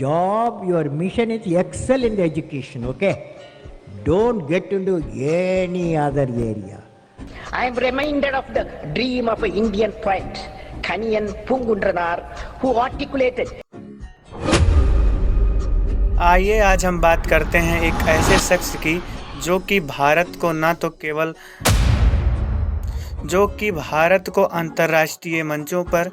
job, your mission is excel in the education, okay? Don't get into any other area. I am reminded of the dream of an Indian poet, Kaniyan Pungundranar, who articulated. आइए आज हम बात करते हैं एक ऐसे शख्स की जो कि भारत को अंतर्राष्ट्रीय मंचों पर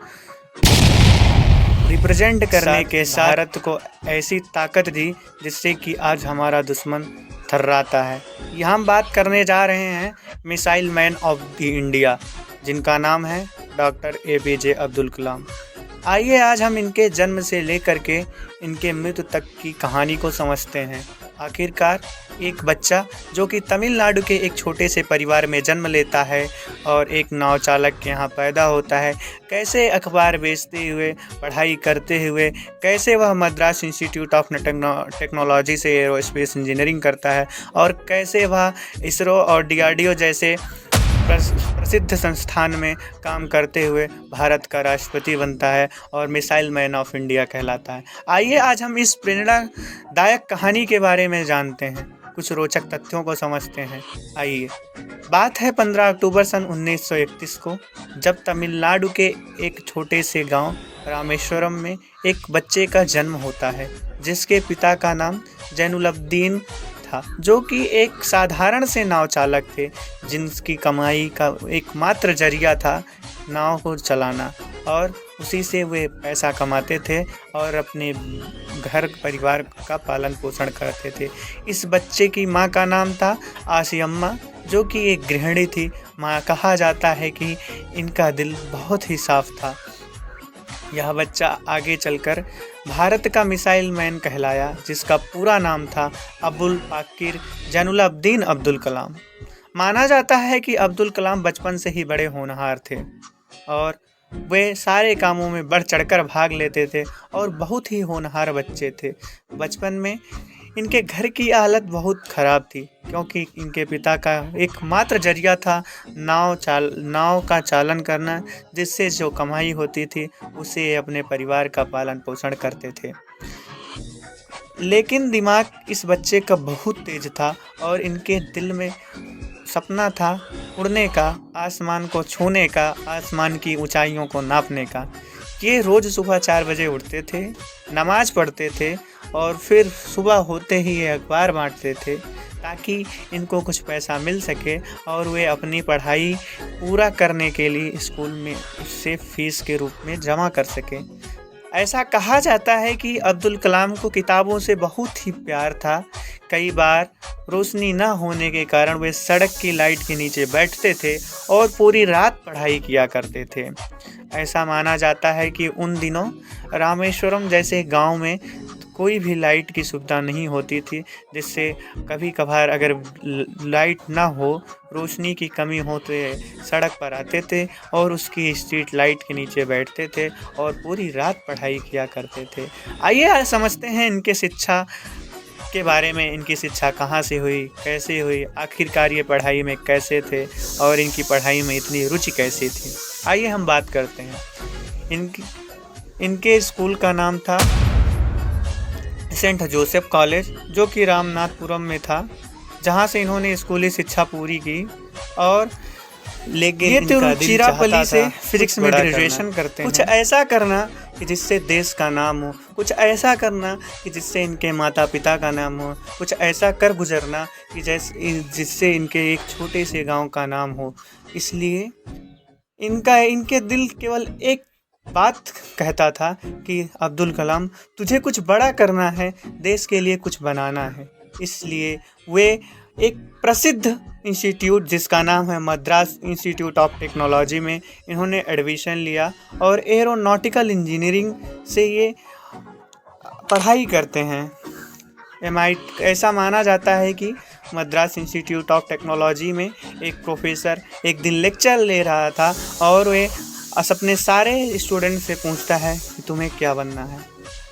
रिप्रेजेंट करने के साथ भारत को ऐसी ताकत दी जिससे कि आज हमारा दुश्मन थर्राता है। यहाँ हम बात करने जा रहे हैं missile man of the India, जिनका नाम है डॉक्टर APJ अब्दुल कलाम। आइए आज हम इनके जन्म से लेकर के इनके मृत्यु तक की कहानी को समझते हैं। आखिरकार एक बच्चा जो कि तमिलनाडु के एक छोटे से परिवार में जन्म लेता है और एक नाव चालक के यहाँ पैदा होता है, कैसे अखबार बेचते हुए, पढ़ाई करते हुए, कैसे वह मद्रास इंस्टीट्यूट ऑफ टेक्नोलॉजी से एरोस्पेस इंजीनियरिंग करता है और कैसे वह इसरो और DRDO जैसे प्रसिद्ध संस्थान में काम करते हुए भारत का राष्ट्रपति बनता है और मिसाइल मैन ऑफ इंडिया कहलाता है। आइए आज हम इस प्रेरणादायक कहानी के बारे में जानते हैं, कुछ रोचक तथ्यों को समझते हैं। आइए, बात है 15 अक्टूबर सन 1931 को, जब तमिलनाडु के एक छोटे से गांव रामेश्वरम में एक बच्चे का जन्म होता है जिसके पिता का नाम जैनुलब्दीन था, जो कि एक साधारण से नाव चालक थे, जिनकी कमाई का एकमात्र जरिया था नाव को चलाना और उसी से वे पैसा कमाते थे और अपने घर परिवार का पालन पोषण करते थे। इस बच्चे की माँ का नाम था आसियम्मा, जो कि एक गृहिणी थी। माँ कहा जाता है कि इनका दिल बहुत ही साफ था। यह बच्चा आगे चलकर भारत का मिसाइल मैन कहलाया, जिसका पूरा नाम था अबुल पाकिर जैनुलब्दीन अब्दुल कलाम। माना जाता है कि अब्दुल कलाम बचपन से ही बड़े होनहार थे और वे सारे कामों में बढ़ चढ़कर भाग लेते थे और बहुत ही होनहार बच्चे थे। बचपन में इनके घर की हालत बहुत ख़राब थी, क्योंकि इनके पिता का एकमात्र जरिया था नाव का चालन करना, जिससे जो कमाई होती थी उसे अपने परिवार का पालन पोषण करते थे। लेकिन दिमाग इस बच्चे का बहुत तेज था और इनके दिल में सपना था उड़ने का, आसमान को छूने का, आसमान की ऊंचाइयों को नापने का। ये रोज़ सुबह 4 बजे उठते थे, नमाज़ पढ़ते थे और फिर सुबह होते ही ये अखबार बांटते थे ताकि इनको कुछ पैसा मिल सके और वे अपनी पढ़ाई पूरा करने के लिए स्कूल में उससे फीस के रूप में जमा कर सकें। ऐसा कहा जाता है कि अब्दुल कलाम को किताबों से बहुत ही प्यार था। कई बार रोशनी न होने के कारण वे सड़क की लाइट के नीचे बैठते थे और पूरी रात पढ़ाई किया करते थे। ऐसा माना जाता है कि उन दिनों रामेश्वरम जैसे गांव में कोई भी लाइट की सुविधा नहीं होती थी, जिससे कभी कभार अगर लाइट ना हो, रोशनी की कमी हो तो सड़क पर आते थे और उसकी स्ट्रीट लाइट के नीचे बैठते थे और पूरी रात पढ़ाई किया करते थे। आइए समझते हैं इनके शिक्षा के बारे में। इनकी शिक्षा कहाँ से हुई, कैसे हुई, आखिरकार ये पढ़ाई में कैसे थे और इनकी पढ़ाई में इतनी रुचि कैसी थी। आइए हम बात करते हैं। इनके स्कूल का नाम था सेंट जोसेफ कॉलेज, जो कि रामनाथपुरम में था, जहाँ से इन्होंने स्कूली शिक्षा पूरी की। और लेकिन ये तिरुचिरापल्ली से फिजिक्स में ग्रेजुएशन करते हैं। कुछ ऐसा करना कि जिससे देश का नाम हो, कुछ ऐसा करना कि जिससे इनके माता पिता का नाम हो, कुछ ऐसा कर गुजरना कि जिससे इनके एक छोटे से गांव का नाम हो। इसलिए इनके दिल केवल एक बात कहता था कि अब्दुल कलाम, तुझे कुछ बड़ा करना है, देश के लिए कुछ बनाना है। इसलिए वे एक प्रसिद्ध इंस्टीट्यूट जिसका नाम है मद्रास इंस्टीट्यूट ऑफ टेक्नोलॉजी में इन्होंने एडमिशन लिया और एरोनॉटिकल इंजीनियरिंग से ये पढ़ाई करते हैं। ऐसा माना जाता है कि मद्रास इंस्टीट्यूट ऑफ टेक्नोलॉजी में एक प्रोफेसर एक दिन लेक्चर ले रहा था और वे अपने सारे स्टूडेंट से पूछता है कि तुम्हें क्या बनना है।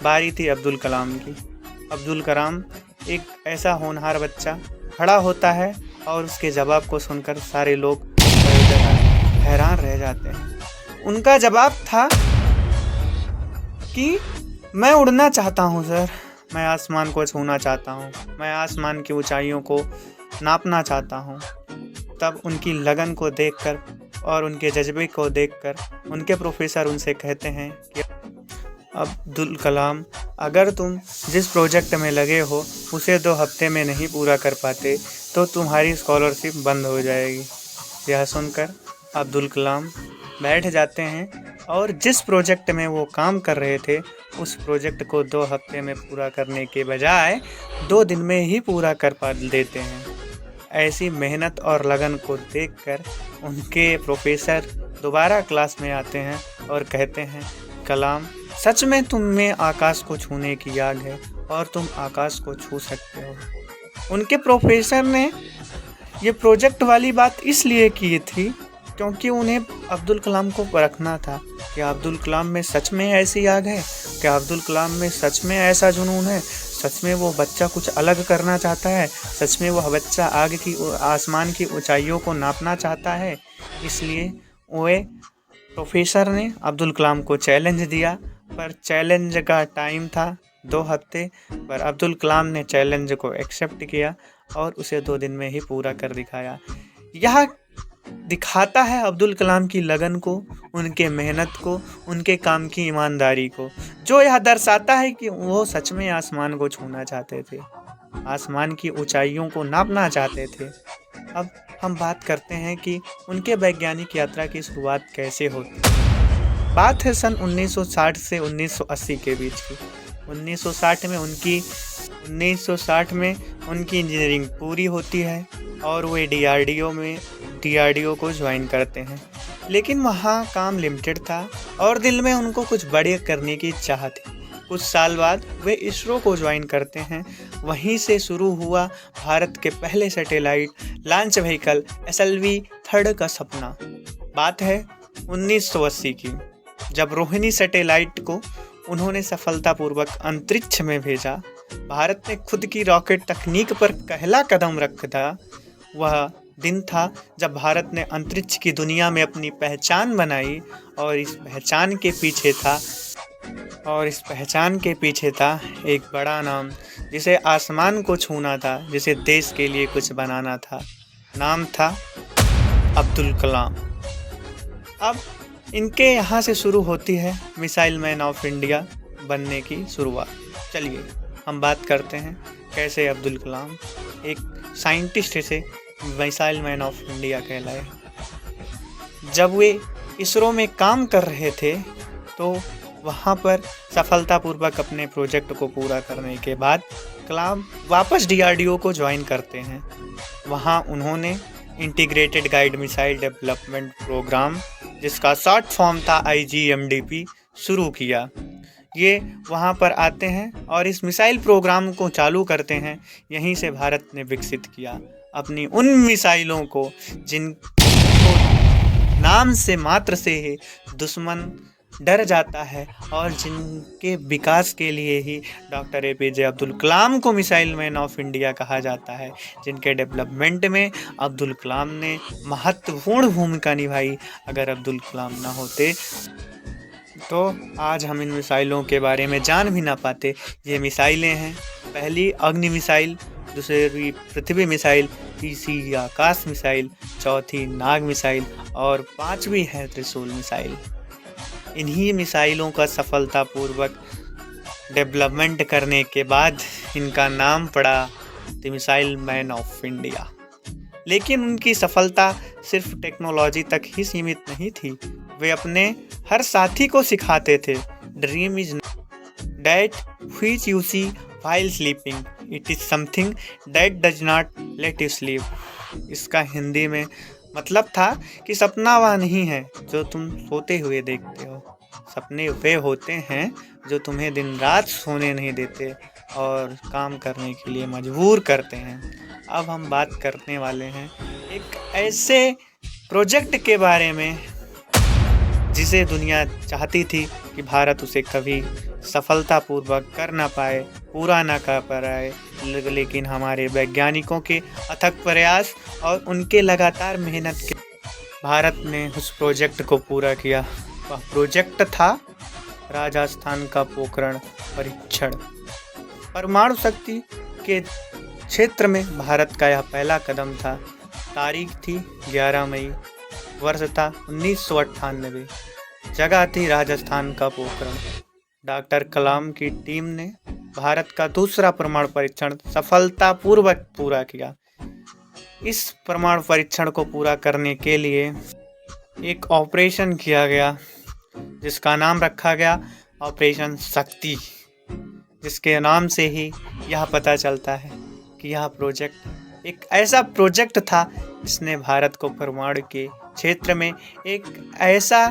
बारी थी अब्दुल कलाम की। अब्दुल कलाम एक ऐसा होनहार बच्चा खड़ा होता है और उसके जवाब को सुनकर सारे लोग हैरान रह जाते हैं। उनका जवाब था कि मैं उड़ना चाहता हूँ सर, मैं आसमान को छूना चाहता हूँ, मैं आसमान की ऊंचाइयों को नापना चाहता हूँ। तब उनकी लगन को देखकर और उनके जज्बे को देखकर उनके प्रोफेसर उनसे कहते हैं कि अब्दुल कलाम, अगर तुम जिस प्रोजेक्ट में लगे हो उसे 2 हफ्ते में नहीं पूरा कर पाते तो तुम्हारी स्कॉलरशिप बंद हो जाएगी। यह सुनकर अब्दुल कलाम बैठ जाते हैं और जिस प्रोजेक्ट में वो काम कर रहे थे उस प्रोजेक्ट को 2 हफ्ते में पूरा करने के बजाय 2 दिन में ही पूरा कर पा देते हैं। ऐसी मेहनत और लगन को देखकर उनके प्रोफेसर दोबारा क्लास में आते हैं और कहते हैं, कलाम, सच में तुम में आकाश को छूने की आग है और तुम आकाश को छू सकते हो। उनके प्रोफेसर ने ये प्रोजेक्ट वाली बात इसलिए की थी क्योंकि उन्हें अब्दुल कलाम को परखना था कि अब्दुल कलाम में सच में ऐसी आग है, क्या अब्दुल कलाम में सच में ऐसा जुनून है, सच में वो बच्चा कुछ अलग करना चाहता है, सच में वह बच्चा आसमान की ऊंचाइयों को नापना चाहता है। इसलिए वे प्रोफेसर ने अब्दुल कलाम को चैलेंज दिया, पर चैलेंज का टाइम था 2 हफ्ते, पर अब्दुल कलाम ने चैलेंज को एक्सेप्ट किया और उसे 2 दिन में ही पूरा कर दिखाया। यह दिखाता है अब्दुल कलाम की लगन को, उनके मेहनत को, उनके काम की ईमानदारी को, जो यह दर्शाता है कि वो सच में आसमान को छूना चाहते थे, आसमान की ऊंचाइयों को नापना चाहते थे। अब हम बात करते हैं कि उनके वैज्ञानिक यात्रा की शुरुआत कैसे होती है। बात है सन 1960 से 1980 के बीच की। 1960 में उनकी इंजीनियरिंग पूरी होती है और वे डीआरडीओ को ज्वाइन करते हैं, लेकिन वहाँ काम लिमिटेड था और दिल में उनको कुछ बड़े करने की चाह थी। कुछ साल बाद वे इसरो को ज्वाइन करते हैं। वहीं से शुरू हुआ भारत के पहले सैटेलाइट लॉन्च व्हीकल SLV-3 का सपना। बात है 1980 की, जब रोहिणी सैटेलाइट को उन्होंने सफलतापूर्वक अंतरिक्ष में भेजा। भारत ने खुद की रॉकेट तकनीक पर पहला कदम रखा। वह दिन था जब भारत ने अंतरिक्ष की दुनिया में अपनी पहचान बनाई और इस पहचान के पीछे था एक बड़ा नाम, जिसे आसमान को छूना था, जिसे देश के लिए कुछ बनाना था। नाम था अब्दुल कलाम। अब इनके यहाँ से शुरू होती है मिसाइल मैन ऑफ इंडिया बनने की शुरुआत। चलिए हम बात करते हैं कैसे अब्दुल कलाम एक साइंटिस्ट से मिसाइल मैन ऑफ इंडिया कहलाए। जब वे इसरो में काम कर रहे थे तो वहाँ पर सफलतापूर्वक अपने प्रोजेक्ट को पूरा करने के बाद कलाम वापस DRDO को ज्वाइन करते हैं। वहाँ उन्होंने integrated guided missile development program, जिसका शॉर्ट फॉर्म था IGMDP, शुरू किया। ये वहाँ पर आते हैं और इस मिसाइल प्रोग्राम को चालू करते हैं। यहीं से भारत ने विकसित किया अपनी उन मिसाइलों को जिनको नाम से मात्र से ही दुश्मन डर जाता है और जिनके विकास के लिए ही डॉक्टर APJ अब्दुल कलाम को मिसाइल मैन ऑफ इंडिया कहा जाता है, जिनके डेवलपमेंट में अब्दुल कलाम ने महत्वपूर्ण भूमिका निभाई। अगर अब्दुल कलाम ना होते तो आज हम इन मिसाइलों के बारे में जान भी ना पाते। ये मिसाइलें हैं, पहली अग्नि मिसाइल, दूसरी पृथ्वी मिसाइल, तीसरी आकाश मिसाइल, चौथी नाग मिसाइल और 5वीं है त्रिशूल मिसाइल। इन्हीं मिसाइलों का सफलतापूर्वक डेवलपमेंट करने के बाद इनका नाम पड़ा the missile man of India. लेकिन उनकी सफलता सिर्फ टेक्नोलॉजी तक ही सीमित नहीं थी। वे अपने हर साथी को सिखाते थे, dream is that which you see while sleeping, it is something that does not let you sleep. इसका हिंदी में मतलब था कि सपना वह नहीं है जो तुम सोते हुए देखते हो, सपने वे होते हैं जो तुम्हें दिन रात सोने नहीं देते और काम करने के लिए मजबूर करते हैं। अब हम बात करने वाले हैं एक ऐसे प्रोजेक्ट के बारे में जिसे दुनिया चाहती थी कि भारत उसे कभी सफलतापूर्वक कर ना पाए, पूरा ना कर पाए, लेकिन हमारे वैज्ञानिकों के अथक प्रयास और उनके लगातार मेहनत के भारत ने उस प्रोजेक्ट को पूरा किया। वह प्रोजेक्ट था राजस्थान का पोखरण परीक्षण। परमाणु शक्ति के क्षेत्र में भारत का यह पहला कदम था। तारीख थी 11 मई, वर्ष था 1998, जगह थी राजस्थान का पोखरण। डॉक्टर कलाम की टीम ने भारत का दूसरा परमाणु परीक्षण सफलतापूर्वक पूरा किया। इस परमाणु परीक्षण को पूरा करने के लिए एक ऑपरेशन किया गया जिसका नाम रखा गया ऑपरेशन शक्ति, जिसके नाम से ही यह पता चलता है कि यह प्रोजेक्ट एक ऐसा प्रोजेक्ट था जिसने भारत को परमाणु के क्षेत्र में एक ऐसा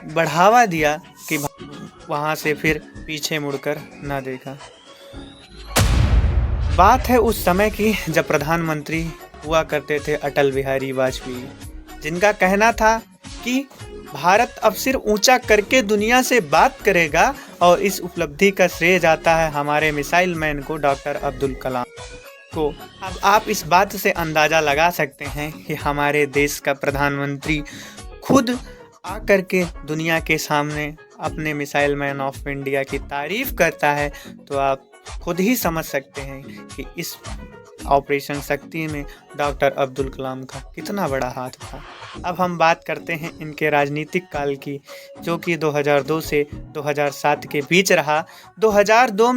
बढ़ावा दिया कि वहाँ से फिर पीछे मुड़कर न देखा। बात है उस समय की जब प्रधानमंत्री हुआ करते थे अटल बिहारी वाजपेयी, जिनका कहना था कि भारत अब सिर ऊंचा करके दुनिया से बात करेगा, और इस उपलब्धि का श्रेय जाता है हमारे मिसाइल मैन को, डॉक्टर अब्दुल कलाम को। अब आप इस बात से अंदाज़ा लगा सकते हैं कि हमारे देश का प्रधानमंत्री खुद आकर के दुनिया के सामने अपने मिसाइल मैन ऑफ इंडिया की तारीफ करता है, तो आप खुद ही समझ सकते हैं कि इस ऑपरेशन शक्ति में डॉक्टर अब्दुल कलाम का कितना बड़ा हाथ था। अब हम बात करते हैं इनके राजनीतिक काल की, जो कि 2002 से 2007 के बीच रहा। 2002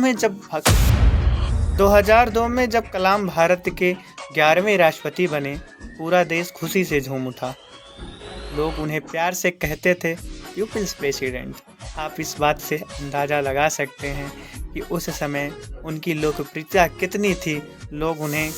में जब कलाम भारत के 11वें राष्ट्रपति बने, पूरा देश खुशी से झूम उठा। लोग उन्हें प्यार से कहते थे पीपल्स प्रेसिडेंट। आप इस बात से अंदाज़ा लगा सकते हैं कि उस समय उनकी लोकप्रियता कितनी थी। लोग उन्हें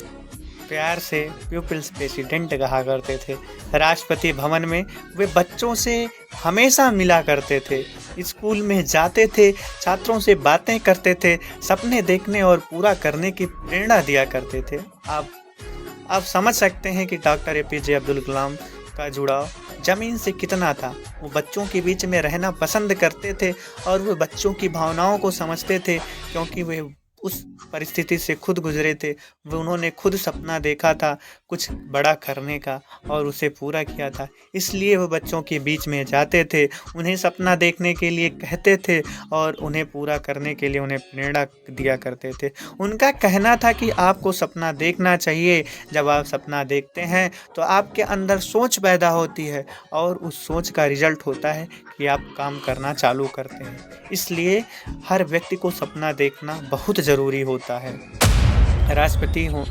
प्यार से पीपल्स प्रेसिडेंट कहा करते थे। राष्ट्रपति भवन में वे बच्चों से हमेशा मिला करते थे, स्कूल में जाते थे, छात्रों से बातें करते थे, सपने देखने और पूरा करने की प्रेरणा दिया करते थे। आप समझ सकते हैं कि डॉक्टर APJ अब्दुल कलाम का जुड़ाव ज़मीन से कितना था। वो बच्चों के बीच में रहना पसंद करते थे और वो बच्चों की भावनाओं को समझते थे, क्योंकि वे उस परिस्थिति से खुद गुजरे थे। उन्होंने खुद सपना देखा था कुछ बड़ा करने का और उसे पूरा किया था। इसलिए वो बच्चों के बीच में जाते थे, उन्हें सपना देखने के लिए कहते थे और उन्हें पूरा करने के लिए उन्हें प्रेरणा दिया करते थे। उनका कहना था कि आपको सपना देखना चाहिए। जब आप सपना देखते हैं तो आपके अंदर सोच पैदा होती है और उस सोच का रिजल्ट होता है कि आप काम करना चालू करते हैं। इसलिए हर व्यक्ति को सपना देखना बहुत ज़रूरी होता है। राष्ट्रपति हो,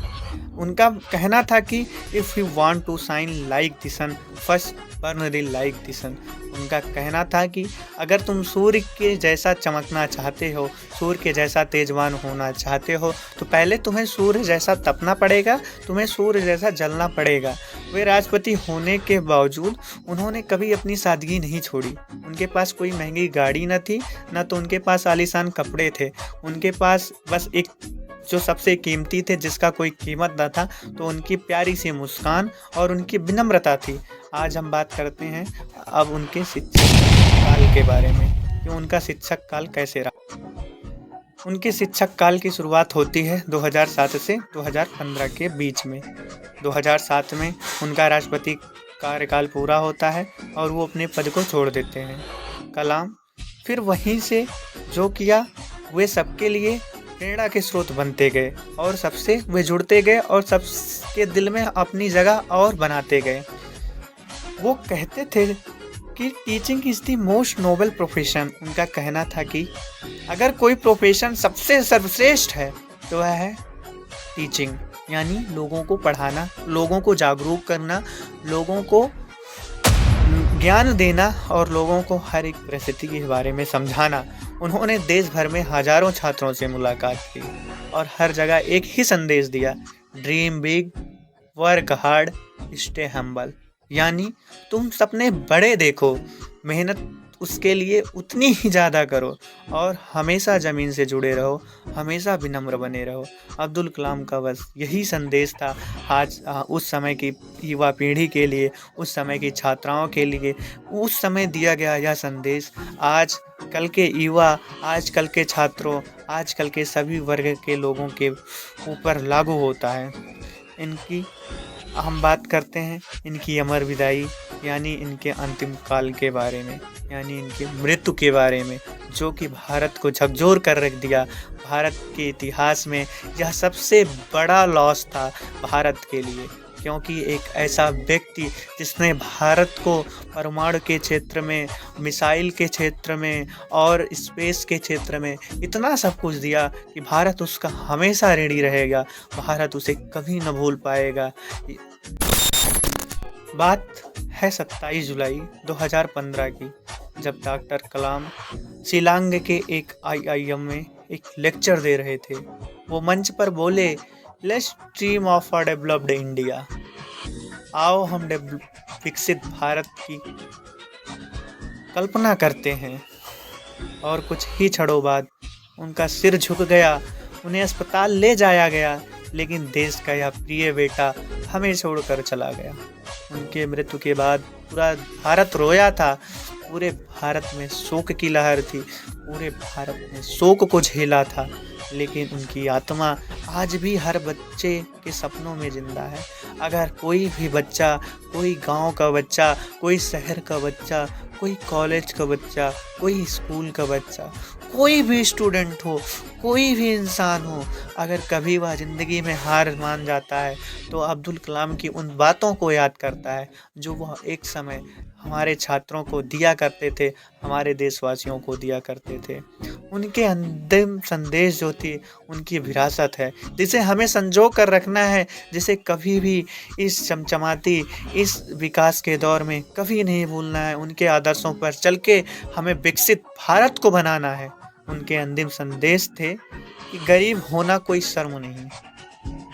उनका कहना था कि if you want to shine like the sun first burn the like the sun. उनका कहना था कि अगर तुम सूर्य के जैसा चमकना चाहते हो, सूर्य के जैसा तेजवान होना चाहते हो, तो पहले तुम्हें सूर्य जैसा तपना पड़ेगा, तुम्हें सूर्य जैसा जलना पड़ेगा। वे राष्ट्रपति होने के बावजूद उन्होंने कभी अपनी सादगी नहीं छोड़ी। उनके पास कोई महंगी गाड़ी न थी, न तो उनके पास आलीशान कपड़े थे। उनके पास बस एक जो सबसे कीमती थे, जिसका कोई कीमत न था, तो उनकी प्यारी सी मुस्कान और उनकी विनम्रता थी। आज हम बात करते हैं अब उनके शिक्षक काल के बारे में कि उनका शिक्षक काल कैसे रहा। उनके शिक्षक काल की शुरुआत होती है 2007 से 2015 के बीच में। 2007 में उनका राष्ट्रपति कार्यकाल पूरा होता है और वो अपने पद को छोड़ देते हैं। कलाम फिर वहीं से जो किया, वे सबके लिए प्रेरणा के स्रोत बनते गए और सबसे वे जुड़ते गए और सबके दिल में अपनी जगह और बनाते गए। वो कहते थे कि teaching is the most noble profession. उनका कहना था कि अगर कोई प्रोफेशन सबसे सर्वश्रेष्ठ है तो वह है टीचिंग, यानी लोगों को पढ़ाना, लोगों को जागरूक करना, लोगों को ज्ञान देना और लोगों को हर एक परिस्थिति के बारे में समझाना। उन्होंने देश भर में हजारों छात्रों से मुलाकात की और हर जगह एक ही संदेश दिया, dream big, work hard, stay humble. यानी तुम सपने बड़े देखो, मेहनत उसके लिए उतनी ही ज़्यादा करो और हमेशा ज़मीन से जुड़े रहो, हमेशा विनम्र बने रहो। अब्दुल कलाम का बस यही संदेश था आज उस समय की युवा पीढ़ी के लिए, उस समय की छात्राओं के लिए। उस समय दिया गया यह संदेश आज कल के युवा, आज कल के छात्रों, आज कल के सभी वर्ग के लोगों के ऊपर लागू होता है। इनकी हम बात करते हैं इनकी अमर विदाई यानी इनके अंतिम काल के बारे में। यानी इनकी मृत्यु के बारे में, जो कि भारत को झकझोर कर रख दिया। भारत के इतिहास में यह सबसे बड़ा लॉस था भारत के लिए, क्योंकि एक ऐसा व्यक्ति जिसने भारत को परमाणु के क्षेत्र में, मिसाइल के क्षेत्र में और स्पेस के क्षेत्र में इतना सब कुछ दिया कि भारत उसका हमेशा ऋणी रहेगा। भारत उसे कभी न भूल पाएगा। बात है 27 जुलाई 2015 की, जब डॉक्टर कलाम शिलांग के एक IIM में एक लेक्चर दे रहे थे। वो मंच पर बोले, let's dream of a developed India. आओ हम विकसित भारत की कल्पना करते हैं। और कुछ ही क्षणों बाद उनका सिर झुक गया, उन्हें अस्पताल ले जाया गया, लेकिन देश का यह प्रिय बेटा हमें छोड़कर चला गया। उनके मृत्यु के बाद पूरा भारत रोया था। पूरे भारत में शोक की लहर थी, पूरे भारत ने शोक को झेला था, लेकिन उनकी आत्मा आज भी हर बच्चे के सपनों में जिंदा है। अगर कोई भी बच्चा, कोई गांव का बच्चा, कोई शहर का बच्चा, कोई कॉलेज का बच्चा, कोई स्कूल का बच्चा, कोई भी स्टूडेंट हो, कोई भी इंसान हो, अगर कभी वह ज़िंदगी में हार मान जाता है तो अब्दुल कलाम की उन बातों को याद करता है जो वह एक समय हमारे छात्रों को दिया करते थे, हमारे देशवासियों को दिया करते थे। उनके अंतिम संदेश जो थी उनकी विरासत है, जिसे हमें संजो कर रखना है, जिसे कभी भी इस चमचमाती इस विकास के दौर में कभी नहीं भूलना है। उनके आदर्शों पर चल के हमें विकसित भारत को बनाना है। उनके अंतिम संदेश थे कि गरीब होना कोई शर्म नहीं।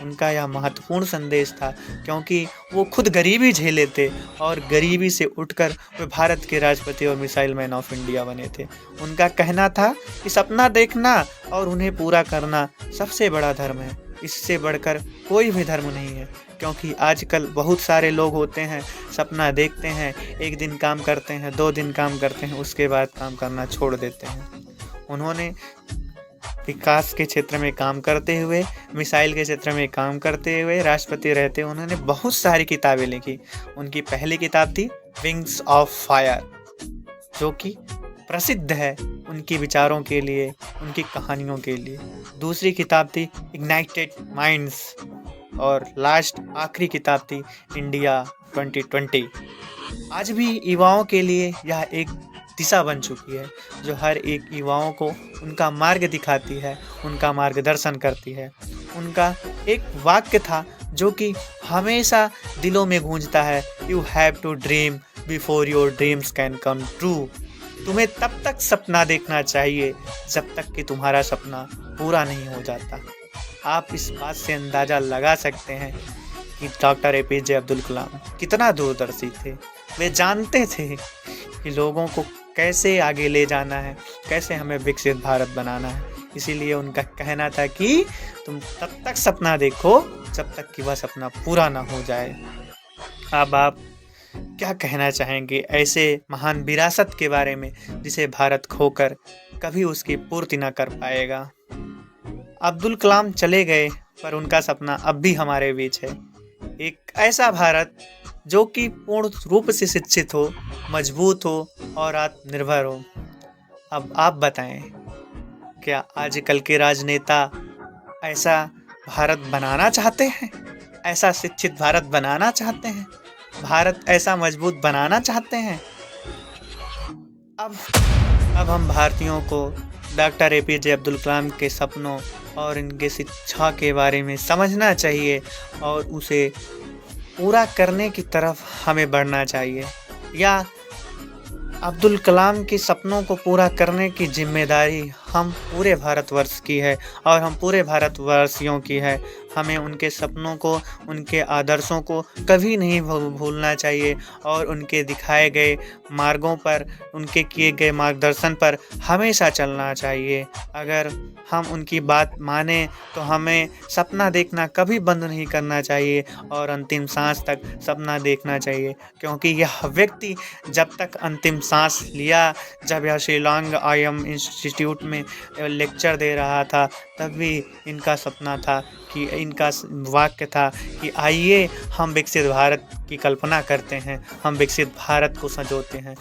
उनका यह महत्वपूर्ण संदेश था, क्योंकि वो खुद गरीबी झेले थे और गरीबी से उठकर वे भारत के राष्ट्रपति और मिसाइल मैन ऑफ इंडिया बने थे। उनका कहना था कि सपना देखना और उन्हें पूरा करना सबसे बड़ा धर्म है, इससे बढ़कर कोई भी धर्म नहीं है। क्योंकि आजकल बहुत सारे लोग होते हैं, सपना देखते हैं, एक दिन काम करते हैं, 2 दिन काम करते हैं, उसके बाद काम करना छोड़ देते हैं। उन्होंने विकास के क्षेत्र में काम करते हुए, मिसाइल के क्षेत्र में काम करते हुए, राष्ट्रपति रहते उन्होंने बहुत सारी किताबें लिखी। उनकी पहली किताब थी विंग्स ऑफ फायर, जो कि प्रसिद्ध है उनकी विचारों के लिए, उनकी कहानियों के लिए। दूसरी किताब थी इग्नाइटेड माइंड्स और लास्ट आखिरी किताब थी इंडिया 2020। आज भी युवाओं के लिए यह एक दिशा बन चुकी है, जो हर एक युवाओं को उनका मार्ग दिखाती है, उनका मार्गदर्शन करती है। उनका एक वाक्य था जो कि हमेशा दिलों में गूंजता है, you have to dream before your dreams can come true. तुम्हें तब तक सपना देखना चाहिए जब तक कि तुम्हारा सपना पूरा नहीं हो जाता। आप इस बात से अंदाज़ा लगा सकते हैं कि डॉक्टर APJ अब्दुल कलाम कितना दूरदर्शी थे। वे जानते थे कि लोगों को कैसे आगे ले जाना है, कैसे हमें विकसित भारत बनाना है। इसीलिए उनका कहना था कि तुम तब तक सपना देखो जब तक कि वह सपना पूरा ना हो जाए। अब आप क्या कहना चाहेंगे ऐसे महान विरासत के बारे में जिसे भारत खोकर कभी उसकी पूर्ति ना कर पाएगा? अब्दुल कलाम चले गए, पर उनका सपना अब भी हमारे बीच है। एक ऐसा भारत जो कि पूर्ण रूप से शिक्षित हो, मजबूत हो और आत्मनिर्भर हो। अब आप बताएं, क्या आजकल के राजनेता ऐसा भारत बनाना चाहते हैं? ऐसा शिक्षित भारत बनाना चाहते हैं? भारत ऐसा मजबूत बनाना चाहते हैं? अब हम भारतीयों को डॉक्टर APJ अब्दुल कलाम के सपनों और इनके शिक्षा के बारे में समझना चाहिए और उसे पूरा करने की तरफ हमें बढ़ना चाहिए। या अब्दुल कलाम के सपनों को पूरा करने की जिम्मेदारी हम पूरे भारतवर्ष की है और हम पूरे भारतवासियों की है। हमें उनके सपनों को, उनके आदर्शों को कभी नहीं भूलना चाहिए और उनके दिखाए गए मार्गों पर, उनके किए गए मार्गदर्शन पर हमेशा चलना चाहिए। अगर हम उनकी बात माने तो हमें सपना देखना कभी बंद नहीं करना चाहिए और अंतिम सांस तक सपना देखना चाहिए, क्योंकि यह व्यक्ति जब तक अंतिम सांस लिया, जब यह शिलांग IIM इंस्टीट्यूट में लेक्चर दे रहा था, तब भी इनका सपना था कि इनका वाक्य था कि आइए हम विकसित भारत की कल्पना करते हैं, हम विकसित भारत को संजोते हैं।